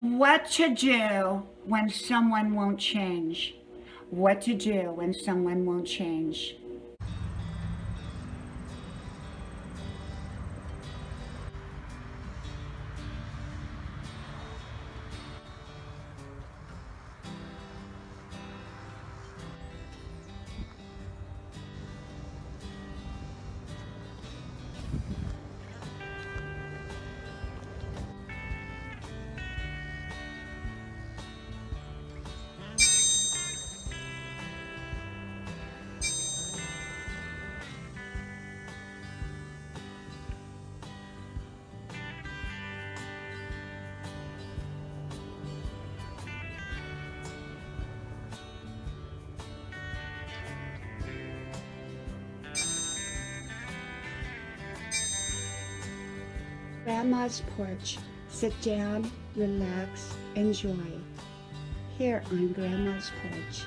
What to do when someone won't change. What to do when someone won't change. Grandma's porch. Sit down, relax, enjoy. Here on Grandma's porch.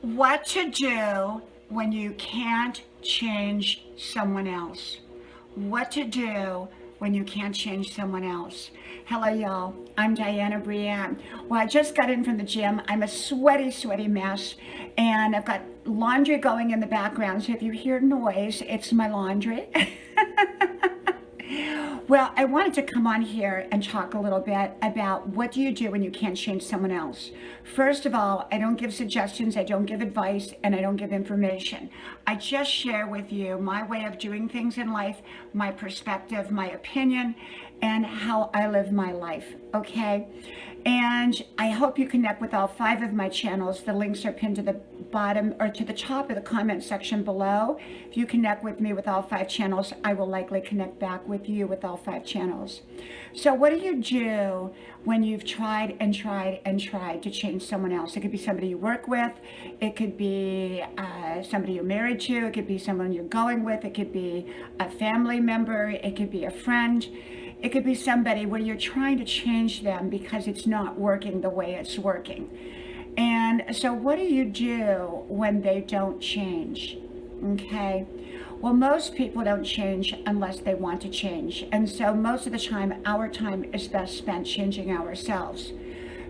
What to do when you can't change someone else. What to do when you can't change someone else. Hello, y'all. I'm Diana Brienne. Well, I just got in from the gym. I'm a sweaty mess, and I've got laundry going in the background. So if you hear noise, it's my laundry. Well, I wanted to come on here and talk a little bit about what do you do when you can't change someone else. First of all, I don't give suggestions, I don't give advice, and I don't give information. I just share with you my way of doing things in life, my perspective, my opinion, and how I live my life, okay? And I hope you connect with all 5 of my channels. The links are pinned to the bottom or to the top of the comment section below. If you connect with me with all 5 channels, I will likely connect back with you with all 5 channels. So what do you do when you've tried and tried and tried to change someone else? It could be somebody you work with. It could be somebody you're married to. It could be someone you're going with. It could be a family member. It could be a friend. It could be somebody where you're trying to change them because it's not working the way it's working. And so what do you do when they don't change? Okay. Well, most people don't change unless they want to change. And so most of the time, our time is best spent changing ourselves.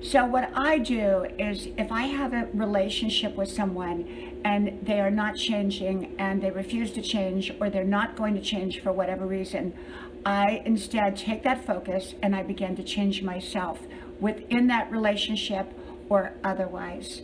So what I do is if I have a relationship with someone and they are not changing and they refuse to change or they're not going to change for whatever reason, I instead take that focus and I begin to change myself within that relationship or otherwise.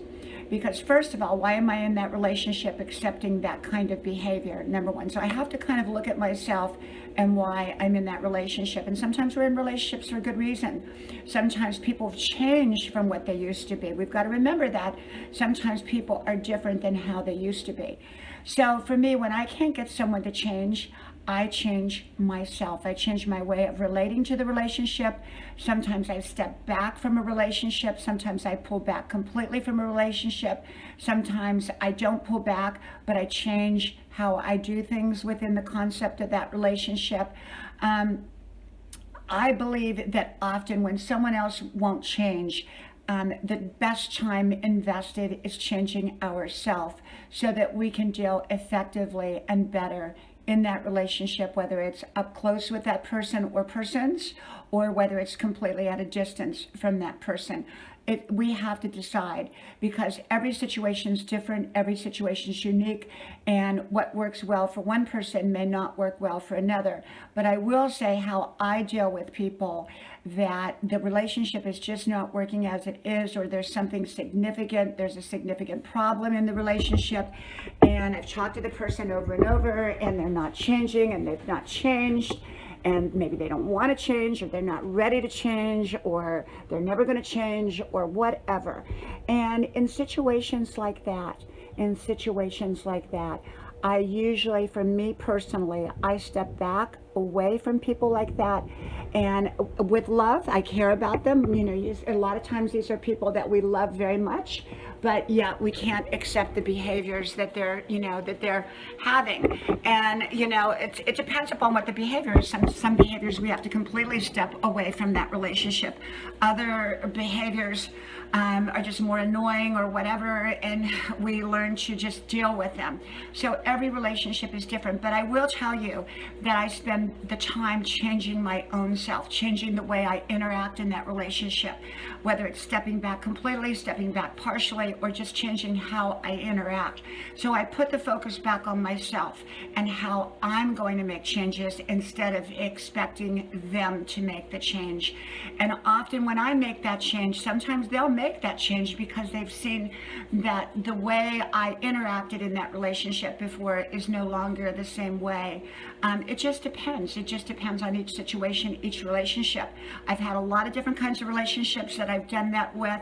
Because first of all, why am I in that relationship accepting that kind of behavior? Number one. So I have to kind of look at myself and why I'm in that relationship. And sometimes we're in relationships for a good reason. Sometimes people have changed from what they used to be. We've got to remember that sometimes people are different than how they used to be. So for me, when I can't get someone to change, I change myself. I change my way of relating to the relationship. Sometimes I step back from a relationship. Sometimes I pull back completely from a relationship. Sometimes I don't pull back, but I change how I do things within the concept of that relationship. I believe that often when someone else won't change, the best time invested is changing ourselves so that we can deal effectively and better in that relationship, whether it's up close with that person or persons, or whether it's completely at a distance from that person. We have to decide because every situation is different, every situation is unique, and what works well for one person may not work well for another. But I will say how I deal with people that the relationship is just not working as it is, or there's something significant, there's a significant problem in the relationship, and I've talked to the person over and over, and they're not changing, and they've not changed, and maybe they don't want to change, or they're not ready to change, or they're never going to change, or whatever. And in situations like that, I usually, for me personally, I step back away from people like that, and with love, I care about them. You know, a lot of times these are people that we love very much, but yeah, we can't accept the behaviors that they're, that they're having. And it depends upon what the behavior is. Some behaviors we have to completely step away from that relationship. Other behaviors are just more annoying or whatever, and we learn to just deal with them. So every relationship is different, but I will tell you that I spend the time changing my own self, changing the way I interact in that relationship, whether it's stepping back completely, stepping back partially, or just changing how I interact. So I put the focus back on myself and how I'm going to make changes instead of expecting them to make the change. And often when I make that change, sometimes they'll make that change because they've seen that the way I interacted in that relationship before is no longer the same way. It just depends. It just depends on each situation, each relationship. I've had a lot of different kinds of relationships that I've done that with,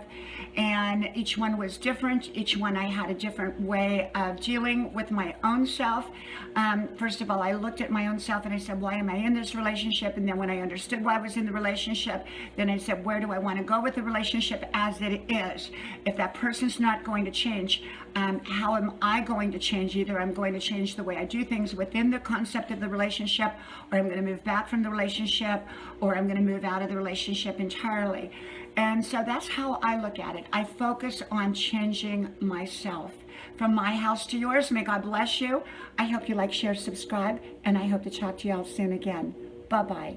and each one was different. Each one I had a different way of dealing with my own self. First of all, I looked at my own self and I said, why am I in this relationship? And then when I understood why I was in the relationship, then I said, where do I want to go with the relationship as it is? If that person's not going to change, how am I going to change? Either I'm going to change the way I do things within the concept of the relationship, or I'm going to move back from the relationship, or I'm going to move out of the relationship entirely. And so that's how I look at it. I focus on changing myself. From my house to yours, may God bless you. I hope you like, share, subscribe, and I hope to talk to you all soon again. Bye-bye.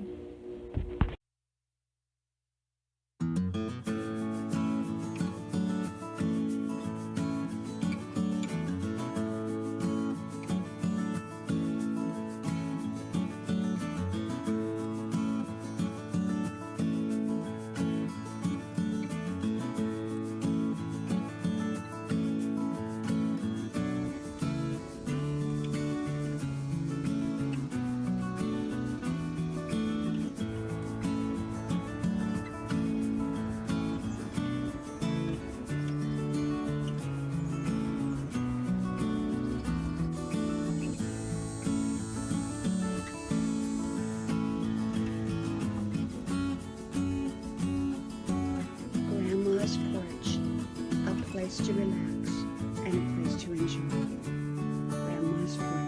Porch, a place to relax and a place to enjoy. Grandma's porch.